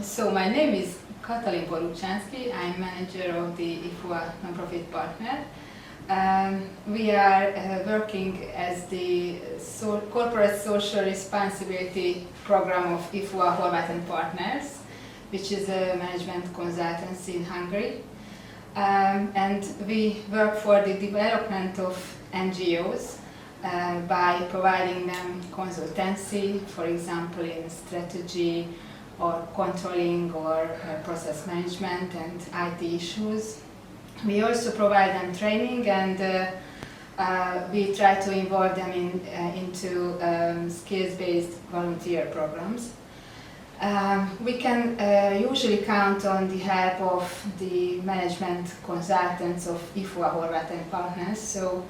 So my name is Katalin Boruchansky. I'm manager of the IFUA nonprofit partner. We are working as the corporate social responsibility program of IFUA Horváth and Partners, which is a management consultancy in Hungary. And we work for the development of NGOs by providing them consultancy, for example in strategy or controlling or process management and IT issues. We also provide them training, and we try to involve them into skills-based volunteer programs. We can usually count on the help of the management consultants of IFUA Horváth and Partners, so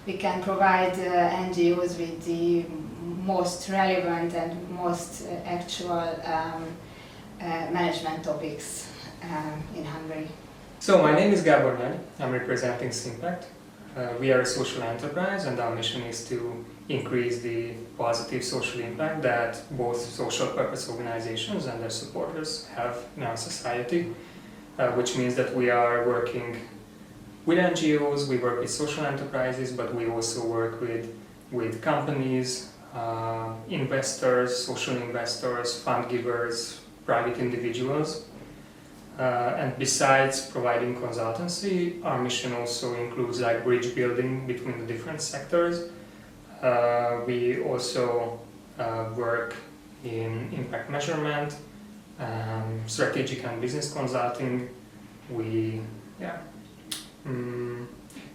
we can provide NGOs with the most relevant and most actual management topics in Hungary. So my name is Gábor Nagy. I'm representing SIMPACT. We are a social enterprise, and our mission is to increase the positive social impact that both social purpose organizations and their supporters have in our society, which means that we are working with NGOs, we work with social enterprises, but we also work with companies, investors, social investors, fund givers, private individuals. And besides providing consultancy, our mission also includes like bridge building between the different sectors. We also work in impact measurement, strategic and business consulting.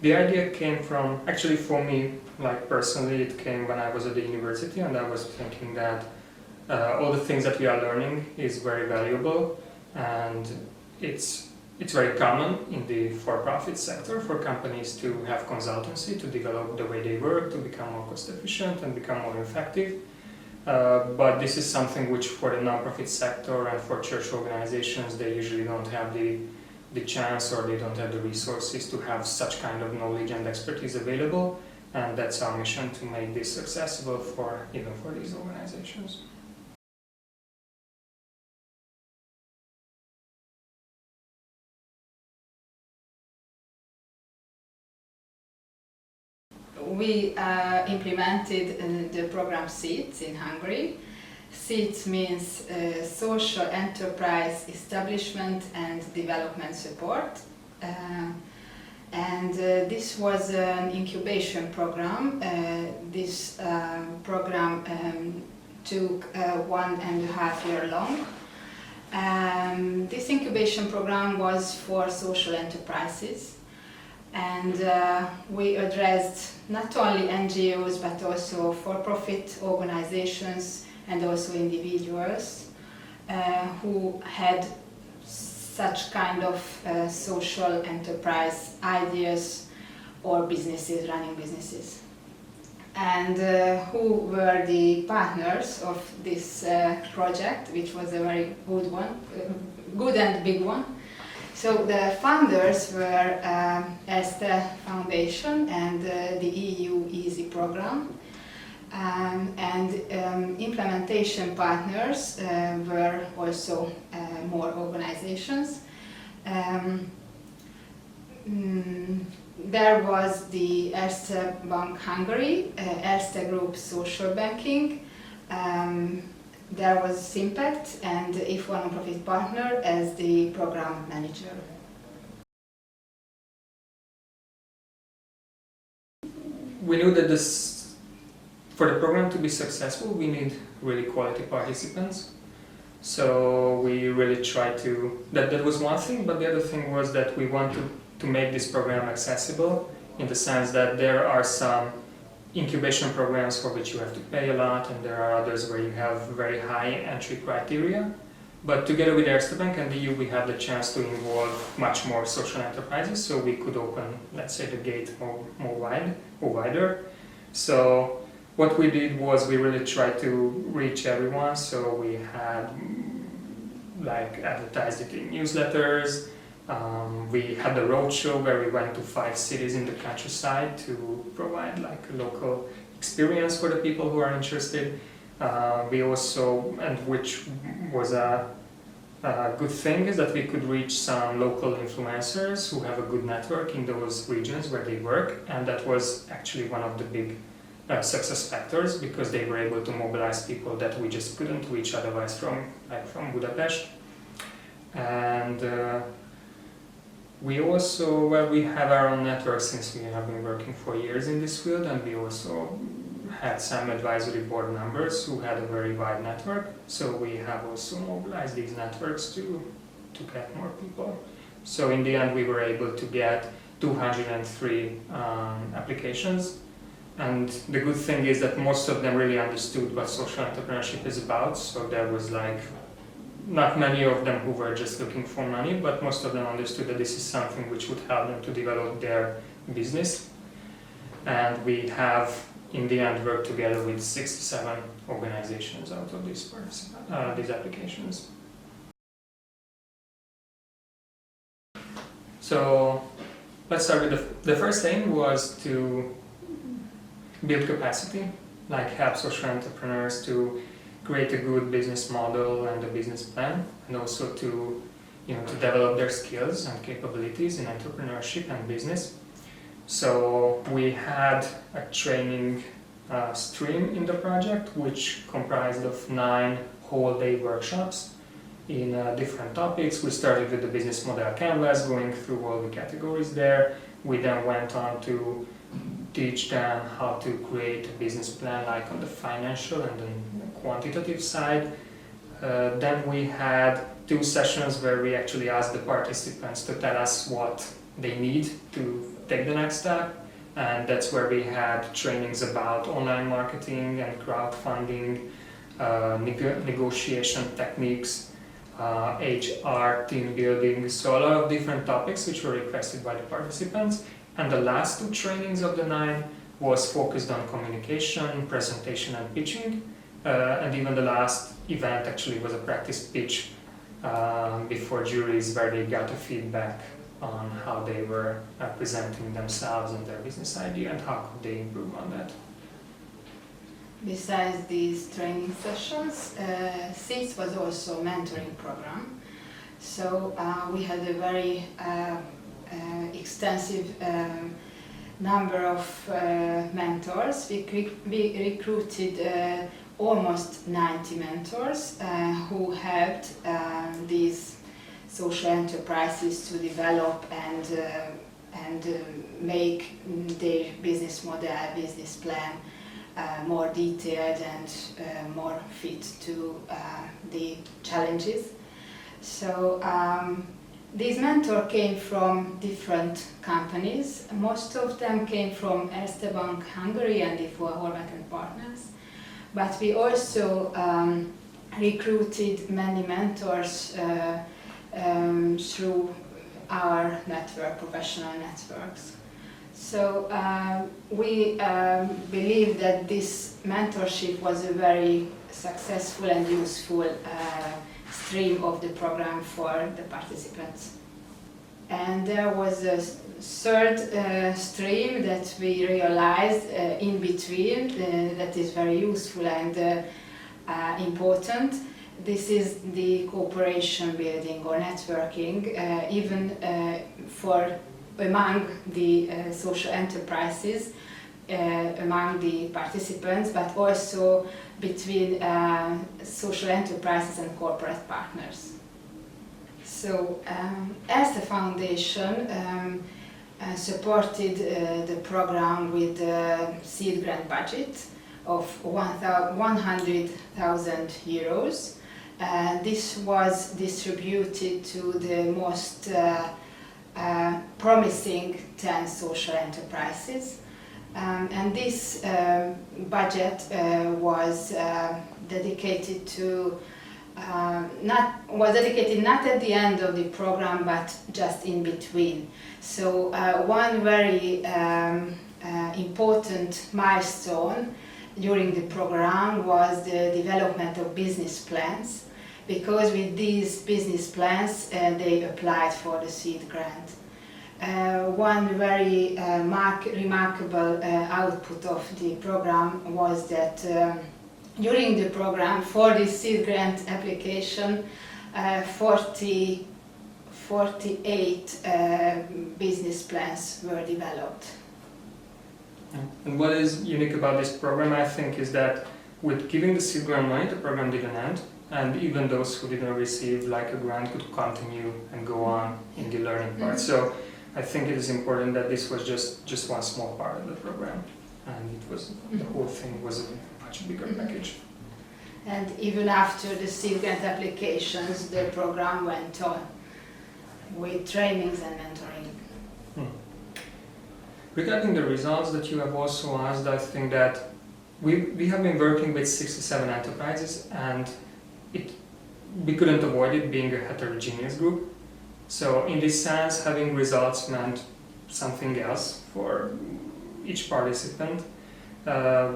The idea came from, actually for me, like personally, it came when I was at the university, and I was thinking that all the things that we are learning is very valuable, and it's very common in the for-profit sector for companies to have consultancy to develop the way they work, to become more cost efficient and become more effective. But this is something which for the non-profit sector and for church organizations, they usually don't have the chance, or they don't have the resources to have such kind of knowledge and expertise available, and that's our mission, to make this accessible even for these organizations. We implemented the program SEEDS in Hungary. SEEDS means Social Enterprise Establishment and Development Support. And this was an incubation program. This program took 1.5 years long. This incubation program was for social enterprises. And we addressed not only NGOs but also for-profit organizations and also individuals who had such kind of social enterprise ideas or businesses, running businesses. And who were the partners of this project, which was a very good one, good and big one. So the founders were ERDF Foundation and the EU EASY program, and implementation partners were also more organizations. There was the Erste Bank Hungary, Erste Group Social Banking, there was SIMPACT and IFUA nonprofit partner as the program manager. We knew that for the program to be successful, we need really quality participants. So we really tried to, that was one thing, but the other thing was that we want to make this program accessible, in the sense that there are some incubation programs for which you have to pay a lot, and there are others where you have very high entry criteria. But together with Erste Bank and the EU, we had the chance to involve much more social enterprises, so we could open, let's say, the gate more wider. So what we did was we really tried to reach everyone. So we had advertised it in newsletters. We had a roadshow where we went to 5 cities in the countryside to provide a local experience for the people who are interested. We also, and which was a good thing is that we could reach some local influencers who have a good network in those regions where they work, and that was actually one of the big success factors, because they were able to mobilize people that we just couldn't reach otherwise from Budapest. And we also, well, we have our own network since we have been working for years in this field, and we also had some advisory board members who had a very wide network, so we have also mobilized these networks to get more people. So in the end we were able to get 203 applications, and the good thing is that most of them really understood what social entrepreneurship is about, so there was like not many of them who were just looking for money, but most of them understood that this is something which would help them to develop their business. And we have in the end worked together with 67 organizations out of these applications. So let's start with the first thing was to build capacity, like help social entrepreneurs to create a good business model and a business plan, and also to develop their skills and capabilities in entrepreneurship and business. So we had a training stream in the project, which comprised of 9 whole-day workshops in different topics. We started with the business model canvas, going through all the categories there. We then went on to teach them how to create a business plan, like on the financial and the quantitative side. Then we had 2 sessions where we actually asked the participants to tell us what they need to take the next step, and that's where we had trainings about online marketing and crowdfunding, negotiation techniques, HR, team building, so a lot of different topics which were requested by the participants. And the last 2 trainings of the 9 was focused on communication, presentation and pitching, and even the last event actually was a practice pitch before juries, where they got a feedback on how they were presenting themselves and their business idea and how could they improve on that. Besides these training sessions, SIS was also a mentoring program. So we had a very extensive number of mentors. We recruited almost 90 mentors who helped these social enterprises to develop and make their business model, business plan more detailed and more fit to the challenges. So these mentors came from different companies. Most of them came from Erste Bank Hungary and IFUA Horvat and Partners. But we also recruited many mentors through our network, professional networks. So we believe that this mentorship was a very successful and useful stream of the program for the participants. And there was a third stream that we realized in between that is very useful and important. This is the cooperation building or networking, even for among the social enterprises, among the participants, but also between social enterprises and corporate partners. So, as the foundation supported the program with a seed grant budget of 100,000 euros. This was distributed to the most promising 10 social enterprises. And this budget was dedicated to not at the end of the program, but just in between. So one very important milestone during the program was the development of business plans, because with these business plans they applied for the seed grant. One very remarkable output of the program was that during the program for the seed grant application 48 business plans were developed. And what is unique about this program, I think, is that with giving the seed grant money, the program didn't end, and even those who didn't receive like a grant could continue and go on in the learning part. So I think it is important that this was just one small part of the program, and it was the whole thing was a much bigger package. And even after the seed grant applications, the program went on with trainings and mentoring. Regarding the results that you have also asked, I think that we have been working with 67 enterprises, and we couldn't avoid it being a heterogeneous group. So in this sense, having results meant something else for each participant.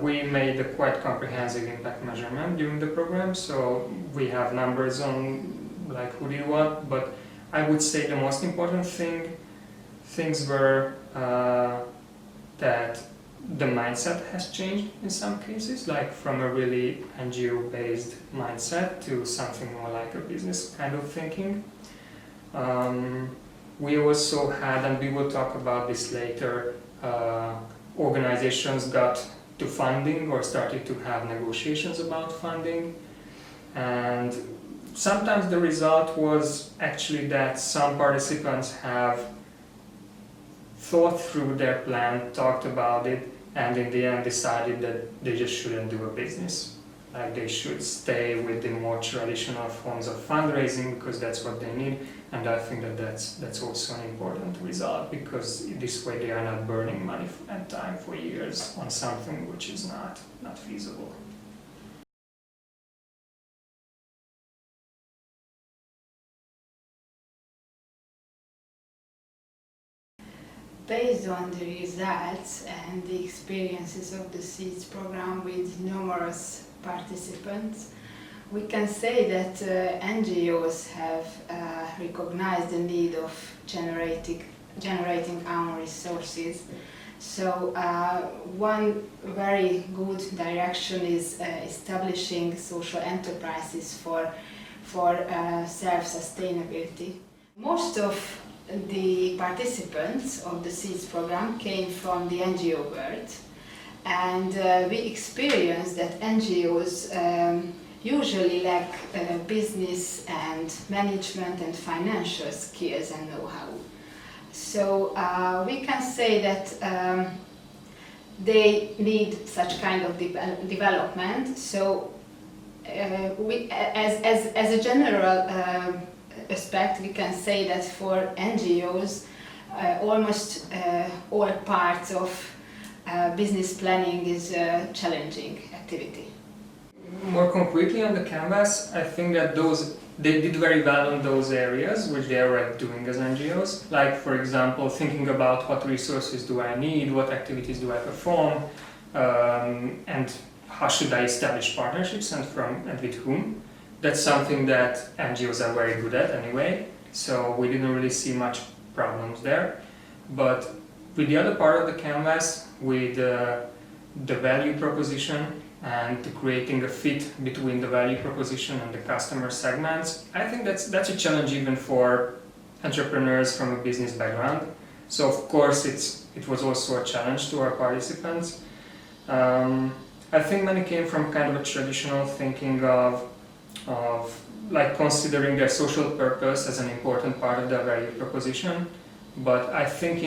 We made a quite comprehensive impact measurement during the program, so we have numbers on like who did what, but I would say the most important things were that the mindset has changed in some cases, like from a really NGO-based mindset to something more like a business kind of thinking. We also had, and we will talk about this later, organizations got to funding or started to have negotiations about funding, and sometimes the result was actually that some participants have thought through their plan, talked about it, and in the end decided that they just shouldn't do a business. Like they should stay with the more traditional forms of fundraising because that's what they need, and I think that that's also an important result, because this way they are not burning money and time for years on something which is not feasible. Based on the results and the experiences of the SEEDS program with numerous participants, we can say that NGOs have recognized the need of generating own resources. So one very good direction is establishing social enterprises for self-sustainability. Most of the participants of the SEEDS program came from the NGO world, and we experienced that NGOs usually lack business and management and financial skills and know-how. So we can say that they need such kind of development. So as a general aspect, we can say that for NGOs, almost all parts of business planning is a challenging activity. More concretely on the canvas, I think that they did very well on those areas which they are already doing as NGOs. Like, for example, thinking about what resources do I need, what activities do I perform, and how should I establish partnerships and with whom. That's something that NGOs are very good at anyway, so we didn't really see much problems there. But with the other part of the canvas, with the value proposition and creating a fit between the value proposition and the customer segments, I think that's a challenge even for entrepreneurs from a business background. So of course it was also a challenge to our participants. I think many came from kind of a traditional thinking of like considering their social purpose as an important part of their value proposition, but I think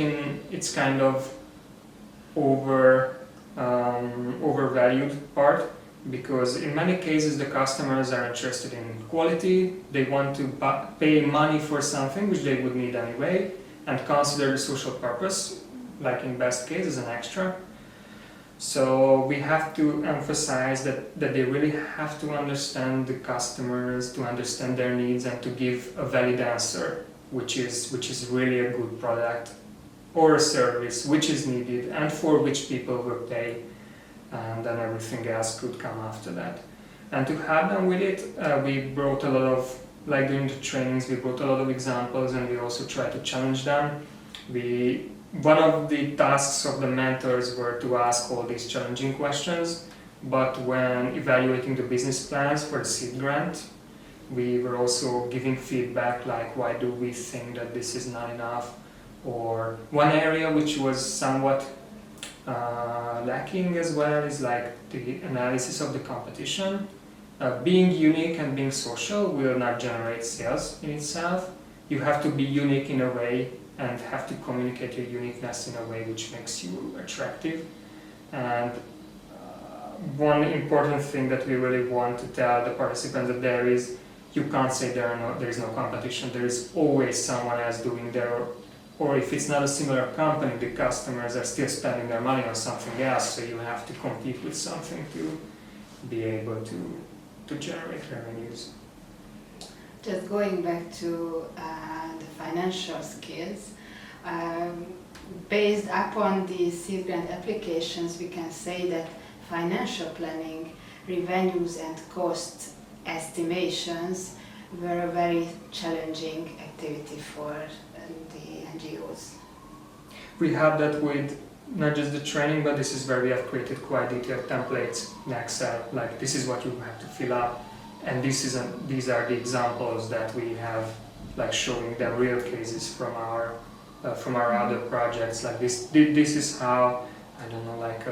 it's kind of overvalued part, because in many cases the customers are interested in quality, they want to pay money for something which they would need anyway, and consider the social purpose, like in best case, as an extra. So we have to emphasize that they really have to understand the customers, to understand their needs, and to give a valid answer, which is really a good product or a service which is needed and for which people will pay, and then everything else could come after that. And to have them with it, we brought a lot of, like during the trainings, we brought a lot of examples, and we also tried to challenge them. One of the tasks of the mentors were to ask all these challenging questions, but when evaluating the business plans for the seed grant, We were also giving feedback like why do we think that this is not enough, or one area which was somewhat lacking as well is like the analysis of the competition. Being unique and being social will not generate sales in itself. You have to be unique in a way and have to communicate your uniqueness in a way which makes you attractive. And one important thing that we really want to tell the participants that there is, you can't say there is no competition. There is always someone else doing there, or if it's not a similar company, the customers are still spending their money on something else, so you have to compete with something to be able to generate revenues. Just going back to the financial skills, based upon the seed grant applications, we can say that financial planning, revenues and cost estimations were a very challenging activity for the NGOs. We have that with not just the training, but this is where we have created quite detailed templates in Excel, like this is what you have to fill up, and these are the examples that we have, like showing them real cases from our other projects. Like this is how, I don't know, like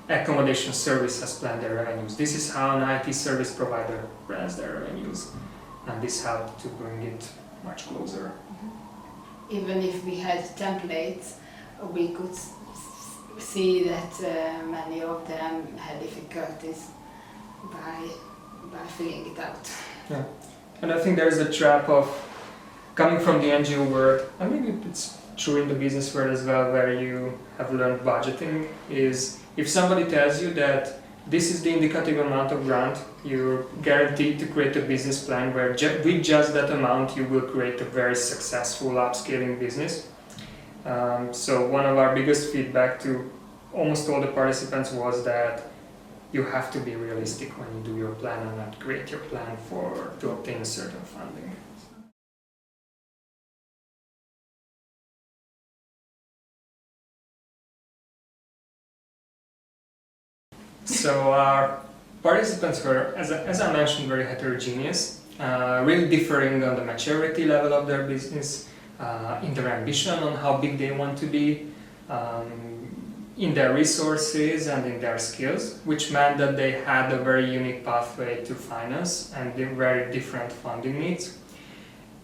accommodation service has planned their revenues. This is how an IT service provider plans their revenues, and this helped to bring it much closer. Even if we had templates, we could see that many of them had difficulties by filling it out. Yeah, and I think there is a trap of coming from the NGO world, and maybe it's true in the business world as well, where you have learned budgeting, is if somebody tells you that this is the indicative amount of grant, you're guaranteed to create a business plan where with just that amount you will create a very successful upscaling business. So one of our biggest feedback to almost all the participants was that you have to be realistic when you do your plan and not create your plan to obtain certain funding. So our participants were, as I mentioned, very heterogeneous, really differing on the maturity level of their business, in their ambition on how big they want to be, in their resources and in their skills, which meant that they had a very unique pathway to finance and very different funding needs.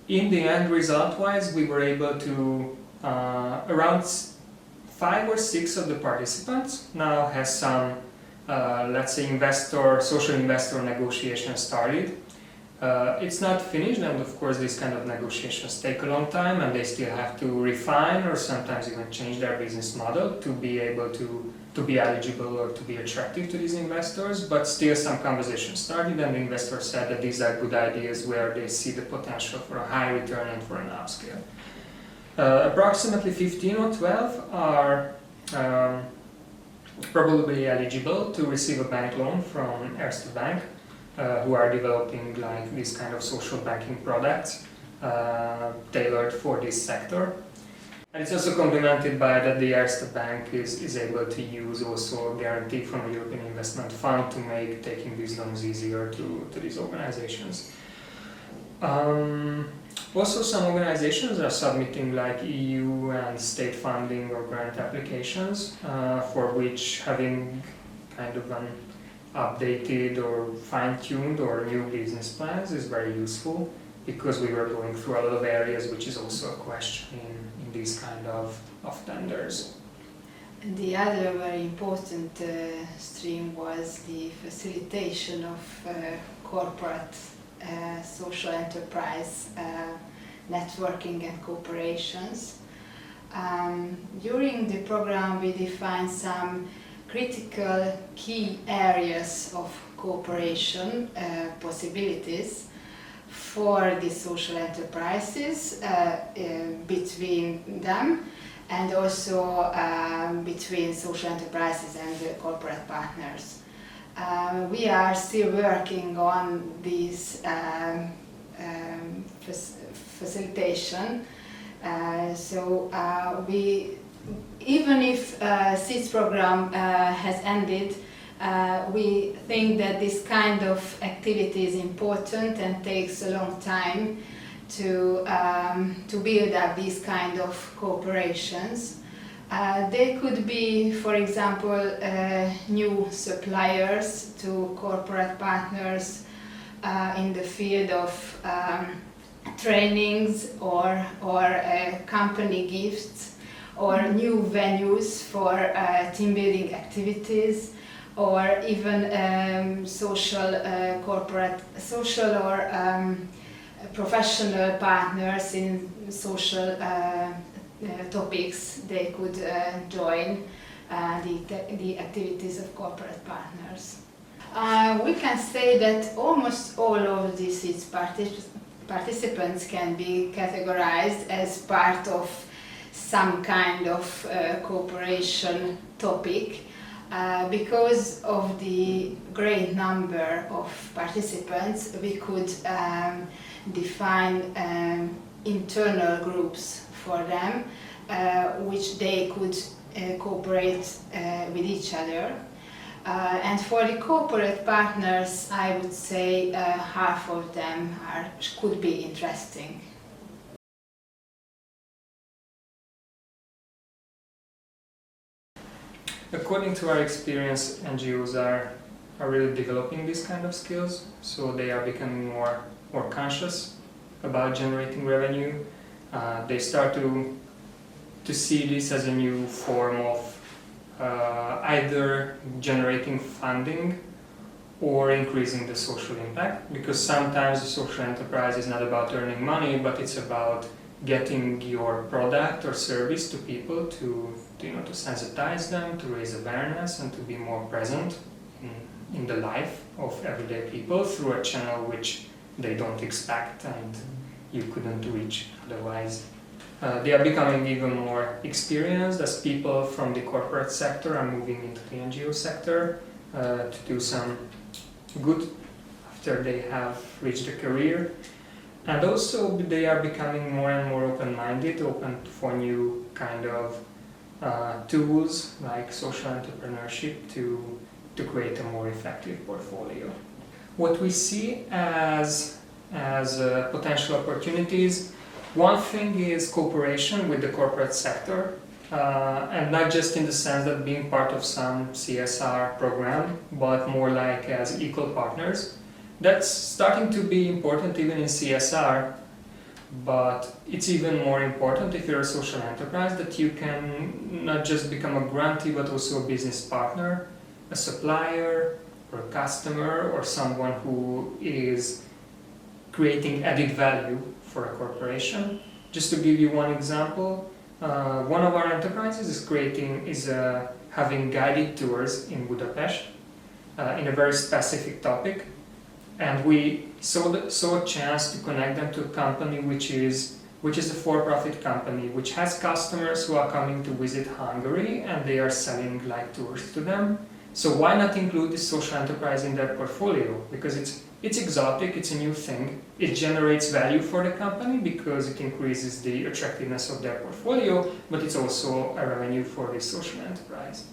In the end, result-wise, we were able to, around 5 or 6 of the participants now has some let's say social investor negotiation started. It's not finished, and of course these kind of negotiations take a long time and they still have to refine or sometimes even change their business model to be able to be eligible or to be attractive to these investors, but still some conversations started and the investors said that these are good ideas where they see the potential for a high return and for an upscale. Approximately 15 or 12 are probably eligible to receive a bank loan from Erste Bank, who are developing like these kind of social banking products tailored for this sector. And it's also complemented by that the Erste Bank is able to use also a guarantee from the European Investment Fund to make taking these loans easier to these organizations. Also, some organizations are submitting like EU and state funding or grant applications for which having kind of an updated or fine-tuned or new business plans is very useful, because we were going through a lot of areas, which is also a question in these kind of tenders. And the other very important stream was the facilitation of corporate social enterprise networking and cooperations. During the program we defined some critical key areas of cooperation possibilities for the social enterprises between them, and also between social enterprises and corporate partners. We are still working on this facilitation, so we, even if SEEDS program has ended, We think that this kind of activity is important and takes a long time to build up these kind of cooperations. They could be, for example, new suppliers to corporate partners in the field of trainings or company gifts, or new venues for team building activities, or even social or professional partners in social topics. They could join the activities of corporate partners. We can say that almost all of these participants can be categorized as part of some kind of cooperation topic. Because of the great number of participants, we could define internal groups for them, which they could cooperate with each other. And for the corporate partners, I would say half of them could be interesting. According to our experience, NGOs are really developing these kind of skills, so they are becoming more conscious about generating revenue. They start to see this as a new form of either generating funding or increasing the social impact, because sometimes the social enterprise is not about earning money, but it's about getting your product or service to people to sensitize them, to raise awareness, and to be more present in the life of everyday people through a channel which they don't expect and you couldn't reach otherwise. They are becoming even more experienced as people from the corporate sector are moving into the NGO sector to do some good after they have reached a career. And also they are becoming more and more open-minded, open for new kind of tools like social entrepreneurship to create a more effective portfolio. What we see as potential opportunities, one thing is cooperation with the corporate sector, and not just in the sense that being part of some CSR program, but more like as equal partners. That's starting to be important even in CSR, but it's even more important if you're a social enterprise, that you can not just become a grantee but also a business partner, a supplier or a customer, or someone who is creating added value for a corporation. Just to give you one example, one of our enterprises is having guided tours in Budapest in a very specific topic. And we saw a chance to connect them to a company which is a for-profit company, which has customers who are coming to visit Hungary and they are selling like tours to them. So why not include this social enterprise in their portfolio? Because it's exotic, it's a new thing. It generates value for the company because it increases the attractiveness of their portfolio, but it's also a revenue for the social enterprise.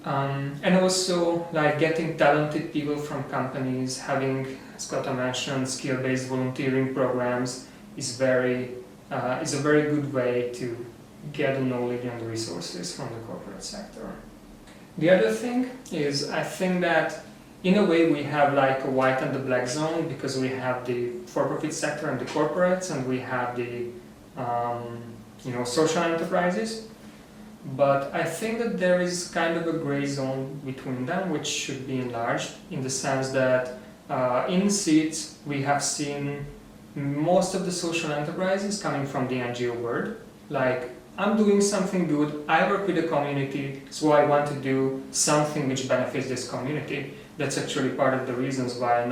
And also, like getting talented people from companies, having, as Kata mentioned, skill-based volunteering programs is a very good way to get the knowledge and the resources from the corporate sector. The other thing is, I think that in a way we have like a white and the black zone, because we have the for-profit sector and the corporates, and we have the social enterprises. But I think that there is kind of a gray zone between them, which should be enlarged, in the sense that in seats we have seen most of the social enterprises coming from the NGO world. Like, I'm doing something good, I work with the community, so I want to do something which benefits this community. That's actually part of the reasons why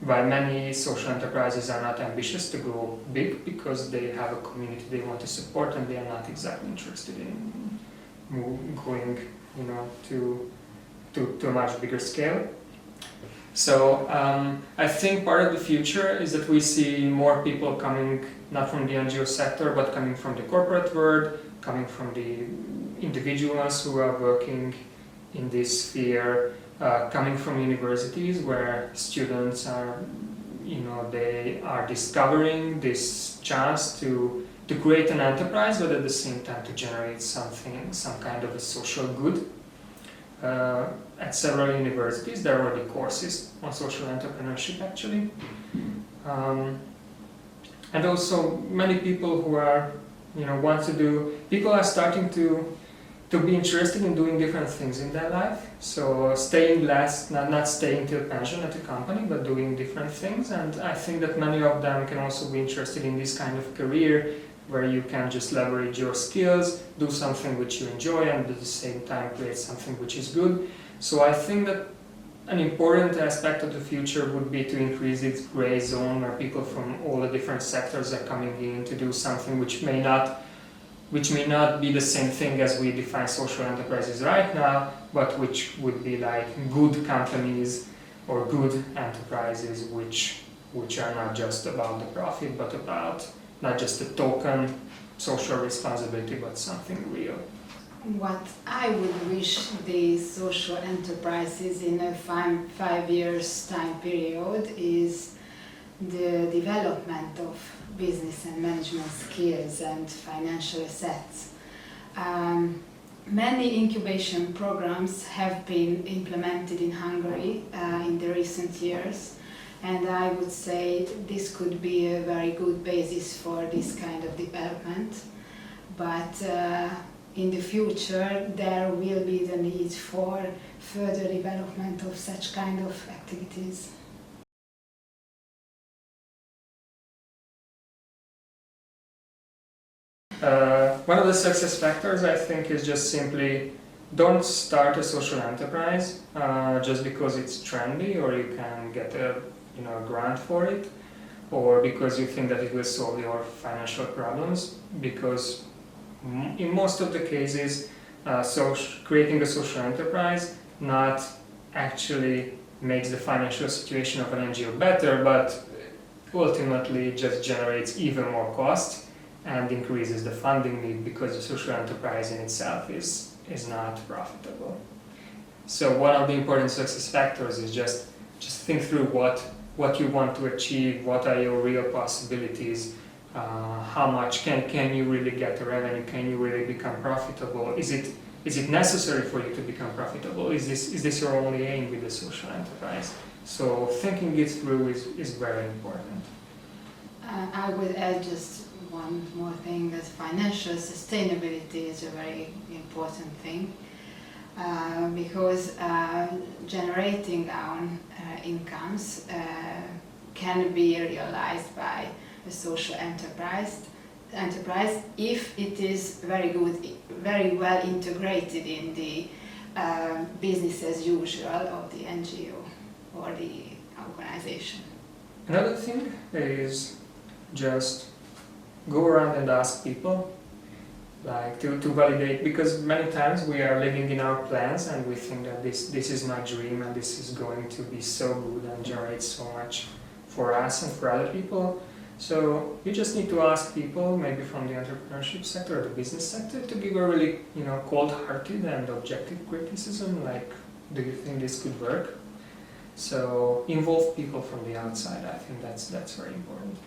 many social enterprises are not ambitious to go big, because they have a community they want to support and they are not exactly interested in going to a much bigger scale. So I think part of the future is that we see more people coming not from the NGO sector but coming from the corporate world, coming from the individuals who are working in this sphere, coming from universities where students are, they are discovering this chance to create an enterprise, but at the same time to generate something, some kind of a social good. At several universities, there are already courses on social entrepreneurship, actually. And also many people who are, people are starting to be interested in doing different things in their life. So staying less, not staying till pension at a company, but doing different things. And I think that many of them can also be interested in this kind of career where you can just leverage your skills, do something which you enjoy, and at the same time create something which is good. So I think that an important aspect of the future would be to increase its gray zone where people from all the different sectors are coming in to do something which may not be the same thing as we define social enterprises right now, but which would be like good companies or good enterprises which are not just about the profit, but about not just a token social responsibility, but something real. What I would wish the social enterprises in a 5 years time period is the development of business and management skills and financial assets. Many incubation programs have been implemented in Hungary in the recent years, and I would say this could be a very good basis for this kind of development. But in the future, there will be the need for further development of such kind of activities. One of the success factors, I think, is just simply don't start a social enterprise just because it's trendy or you can get a grant for it, or because you think that it will solve your financial problems, because in most of the cases creating a social enterprise not actually makes the financial situation of an NGO better, but ultimately just generates even more cost and increases the funding need because the social enterprise in itself is not profitable. So one of the important success factors is just think through what you want to achieve, what are your real possibilities, how much can you really get the revenue, can you really become profitable, is it necessary for you to become profitable, is this your only aim with the social enterprise? So thinking it through is very important. I would add just one more thing, that financial sustainability is a very important thing, because generating our own incomes can be realized by a social enterprise if it is very well integrated in the business as usual of the NGO or the organization. Another thing is just go around and ask people, like to validate, because many times we are living in our plans and we think that this is my dream and this is going to be so good and generate so much for us and for other people. So you just need to ask people, maybe from the entrepreneurship sector or the business sector, to give a really cold-hearted and objective criticism, like, do you think this could work? So involve people from the outside. I think that's very important.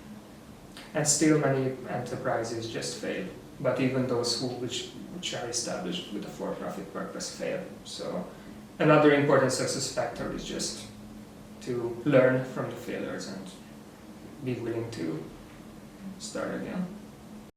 And still many enterprises just fail, but even those which are established with a for-profit purpose fail. So another important success factor is just to learn from the failures and be willing to start again.